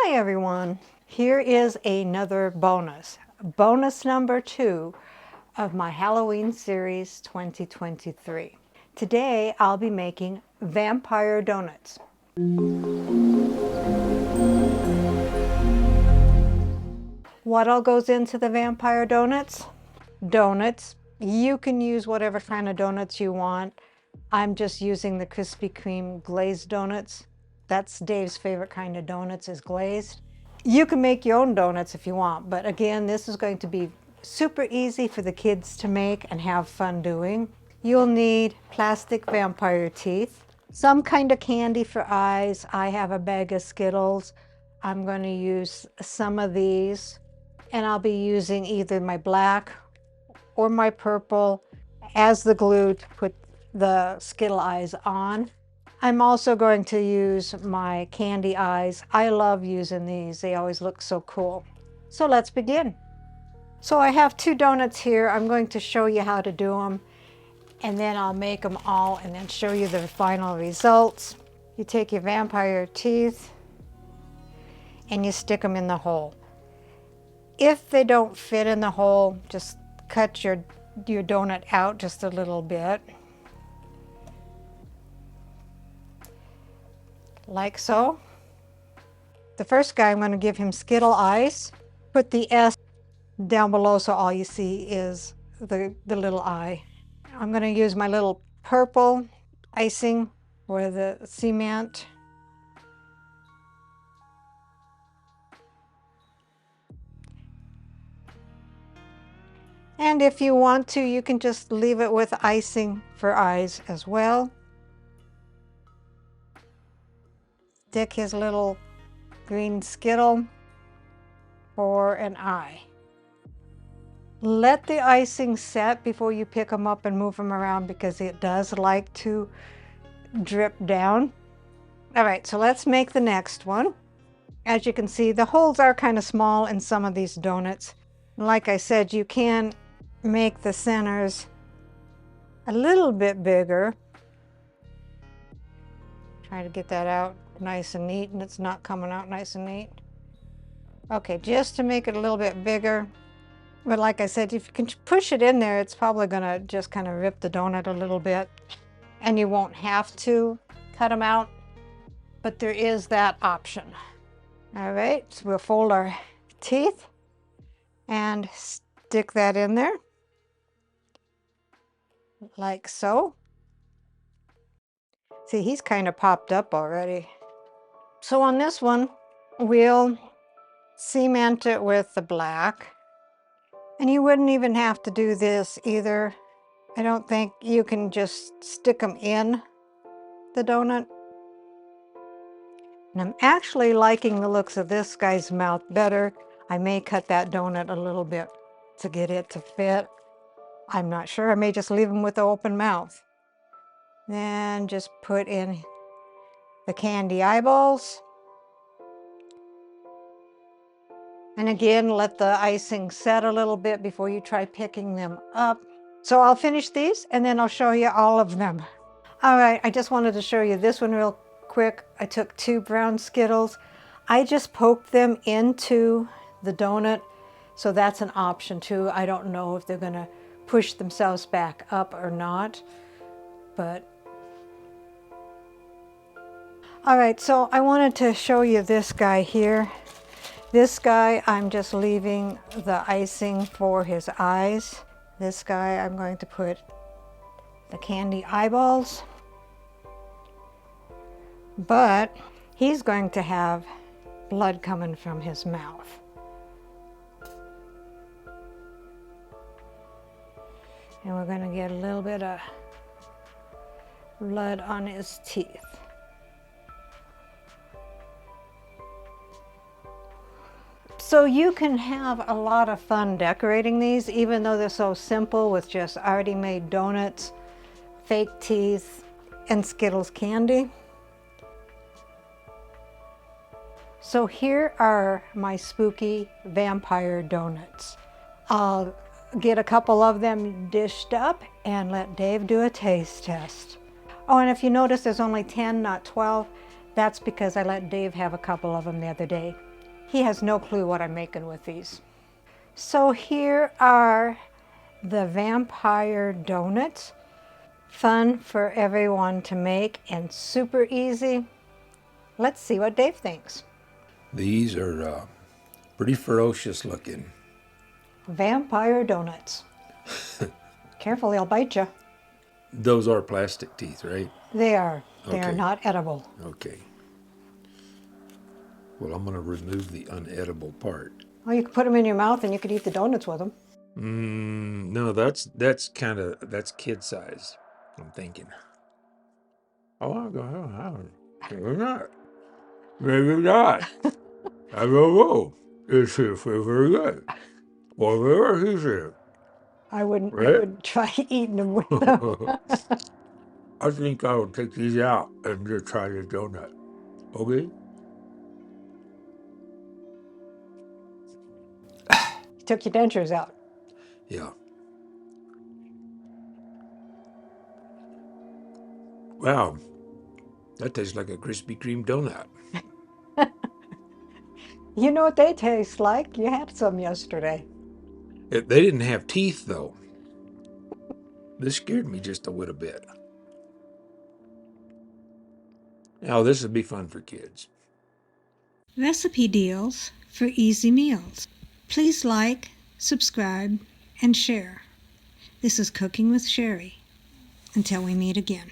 Hi everyone, here is another bonus number 2 of my Halloween series 2023. Today I'll be making vampire donuts. What all goes into the vampire donuts? Donuts. You can use whatever kind of donuts you want. I'm just using the Krispy Kreme glazed donuts. That's Dave's favorite kind of donuts, is glazed. You can make your own donuts if you want, but again, this is going to be super easy for the kids to make and have fun doing. You'll need plastic vampire teeth, some kind of candy for eyes. I have a bag of Skittles. I'm going to use some of these, and I'll be using either my black or my purple as the glue to put the Skittle eyes on. I'm also going to use my candy eyes. I love using these. They always look so cool. So let's begin. So I have 2 donuts here. I'm going to show you how to do them, and then I'll make them all and then show you the final results. You take your vampire teeth and you stick them in the hole. If they don't fit in the hole, just cut your donut out just a little bit. Like so. The first guy, I'm going to give him Skittle eyes. Put the S down below so all you see is the little eye. I'm going to use my little purple icing for the cement. And if you want to, you can just leave it with icing for eyes as well. Stick his little green Skittle for an eye. Let the icing set before you pick them up and move them around, because it does like to drip down. All right, so let's make the next one. As you can see, the holes are kind of small in some of these donuts. Like I said, you can make the centers a little bit bigger. Try to get that out nice and neat, and it's not coming out nice and neat. Okay, just to make it a little bit bigger. But like I said, if you can push it in there, it's probably gonna just kind of rip the donut a little bit, and you won't have to cut them out, but there is that option. All right, so we'll fold our teeth and stick that in there, like so. See, he's kind of popped up already. So on this one, we'll cement it with the black. And you wouldn't even have to do this either. I don't think. You can just stick them in the donut. And I'm actually liking the looks of this guy's mouth better. I may cut that donut a little bit to get it to fit. I'm not sure. I may just leave him with the open mouth. Then just put in the candy eyeballs. And again, let the icing set a little bit before you try picking them up. So I'll finish these and then I'll show you all of them. All right, I just wanted to show you this one real quick. I took 2 brown Skittles. I just poked them into the donut. So that's an option too. I don't know if they're gonna push themselves back up or not, but. All right, so I wanted to show you this guy here. This guy, I'm just leaving the icing for his eyes. This guy, I'm going to put the candy eyeballs. But he's going to have blood coming from his mouth. And we're going to get a little bit of blood on his teeth. So you can have a lot of fun decorating these, even though they're so simple, with just already made donuts, fake teeth, and Skittles candy. So here are my spooky vampire donuts. I'll get a couple of them dished up and let Dave do a taste test. Oh, and if you notice there's only 10, not 12, that's because I let Dave have a couple of them the other day. He has no clue what I'm making with these. So here are the vampire donuts. Fun for everyone to make and super easy. Let's see what Dave thinks. These are pretty ferocious looking. Vampire donuts. Careful, they'll bite you. Those are plastic teeth, right? They are. They are Okay. not edible. Okay. Well, I'm going to remove the unedible part. Well, you could put them in your mouth and you could eat the donuts with them. No, that's kid size, I'm thinking. Oh, maybe not. Maybe not. I don't know. It's very good. Whatever he said. I wouldn't Right? try eating them with them. I think I will take these out and just try the donut. Okay? You took your dentures out. Yeah. Wow. That tastes like a Krispy Kreme donut. You know what they taste like? You had some yesterday. They didn't have teeth, though. This scared me just a little bit. Now, this would be fun for kids. Recipe deals for easy meals. Please like, subscribe, and share. This is Cooking with Sherry. Until we meet again.